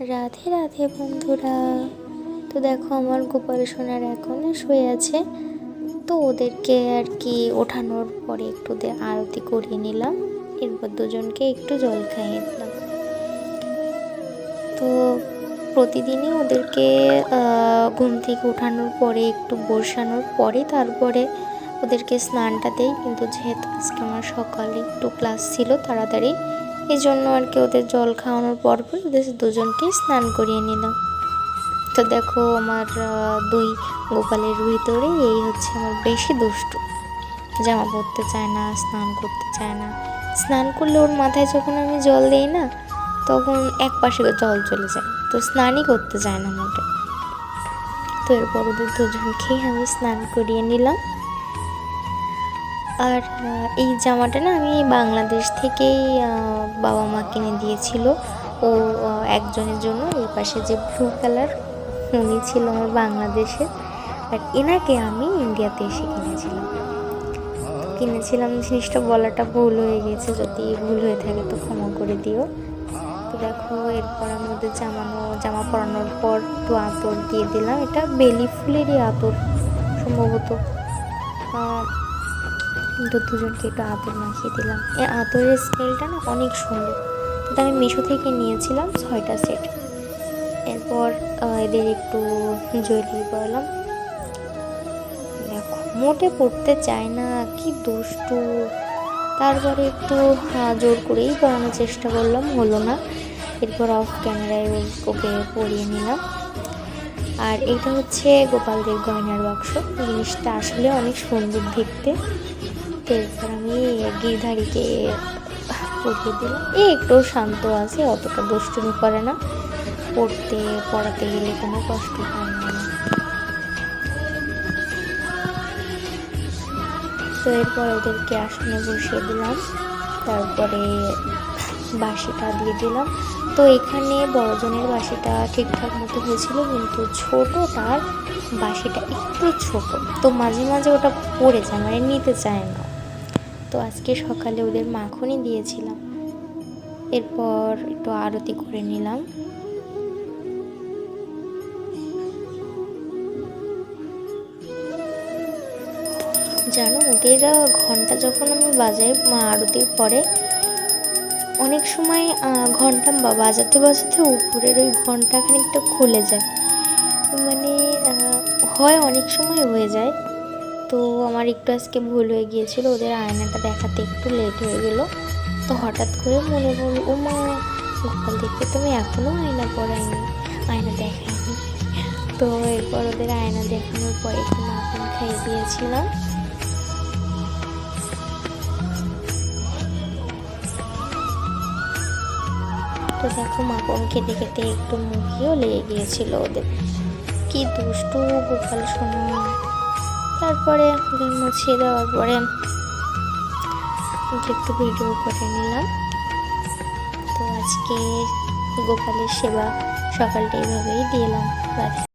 রাধে রাধে বন্ধুরা। তো দেখো আমার গোপাল সোনার এখনও শুয়ে আছে। তো ওদেরকে আর কি ওঠানোর পরে একটু আরতি করিয়ে নিলাম, এরপর দুজনকে একটু জল খাইয়ে দিলাম। তো প্রতিদিনই ওদেরকে ঘুম থেকে ওঠানোর পরে একটু বসানোর পরে তারপরে ওদেরকে স্নানটা দেই, কিন্তু যেহেতু আজকে আমার সকালে একটু ক্লাস ছিল তাড়াতাড়ি, এই জন্য আর কি ওদের জল খাওয়ানোর পর ওদের দুজনকেই স্নান করিয়ে নিলাম। তো দেখো আমার দুই গোপালের ভিতরে এই হচ্ছে আমার বেশি দুষ্টু, জামা পরতে চায় না, স্নান করতে চায় না। স্নান করলে ওর মাথায় যখন আমি জল দিই না, তখন এক পাশে জল চলে যায়, তো স্নানই করতে চায় না মোটে। তো এরপর ওদের দুজনকেই আমি স্নান করিয়ে নিলাম। আর এই জামাটা না আমি বাংলাদেশ থেকেই বাবা মা কিনে দিয়েছিল ও একজনের জন্য। এই পাশে যে ব্লু কালার উনি ছিল আমার বাংলাদেশের, আর এনাকে আমি ইন্ডিয়াতে এসে কিনেছিলাম। জিনিসটা বলাটা ভুল হয়ে গেছে, যদি ভুল হয়ে থাকে তো ক্ষমা করে দিও। তো দেখো এরপর আমি ওদের জামা পরানোর পর একটু আতর দিয়ে দিলাম। এটা বেলি ফুলেরই আতর সম্ভবত। তো দুজনকে একটু আতর মাখিয়ে দিলাম। এই আতরের স্মেলটা না অনেক সুন্দর। তো আমি মিশো থেকে নিয়েছিলাম 6টা সেট। এরপর এদের একটু জুয়েলারি পরালাম। দেখো মোটে পড়তে চায় না, কি দুষ্টু। তারপরে একটু জোর করেই পরানোর চেষ্টা করলাম, হলো না। এরপর অফ ক্যামেরায় ওকে পরিয়ে নিলাম। আর এটা হচ্ছে গোপালদের গয়নার বাক্স। জিনিসটা আসলে অনেক সুন্দর দেখতে। তো এরপর আমি গিরধারীকে পরিয়ে দিলাম। একটু শান্ত আছে, অতটা দুষ্টুমি করে না, পড়াতে গেলে কোনো কষ্ট পায় না। তো এরপর ওদেরকে আসনে বসিয়ে দিলাম, তারপরে বাঁশিটা দিয়ে দিলাম। তো এখানে বড়জনের বাঁশিটা ঠিকঠাক মতো হয়েছিল, কিন্তু ছোটটার বাঁশিটা একটু ছোট, তো মাঝে মাঝে ওটা পড়ে যায়, মানে নিতে চায় না। তো আজকে সকালে ওদের মাখনই দিয়েছিলাম। এরপর একটু আরতি করে নিলাম। জানো ওদের ঘন্টা যখন আমি বাজাই আরতির পরে, অনেক সময় ঘন্টা বাজাতে বাজাতে উপরের ওই ঘন্টা খানিকটা খুলে যায়, মানে হয় অনেক সময় হয়ে যায়। তো আমার একটু আজকে ভুল হয়ে গিয়েছিল, ওদের আয়নাটা দেখাতে একটু লেট হয়ে গেল। তো হঠাৎ করে মনে পড়ল, ও মা গোপাল দেখতে তুমি এখনও আয়না পরাইনি, আয়না দেখাইনি। তো এরপর ওদের আয়না দেখানোর পরে একটু মাখন খাইয়ে দিয়েছিলাম। তো দেখো মাখন খেতে খেতে একটু মুখেও লেগে গিয়েছিল ওদের। কি দুষ্টু গোপাল সোনা। তারপরে ওদের মুছিয়ে দেওয়ার পরে একটু ভিডিও করে নিলাম। তো আজকে গোপালের সেবা সকালটা এইভাবেই দিলাম।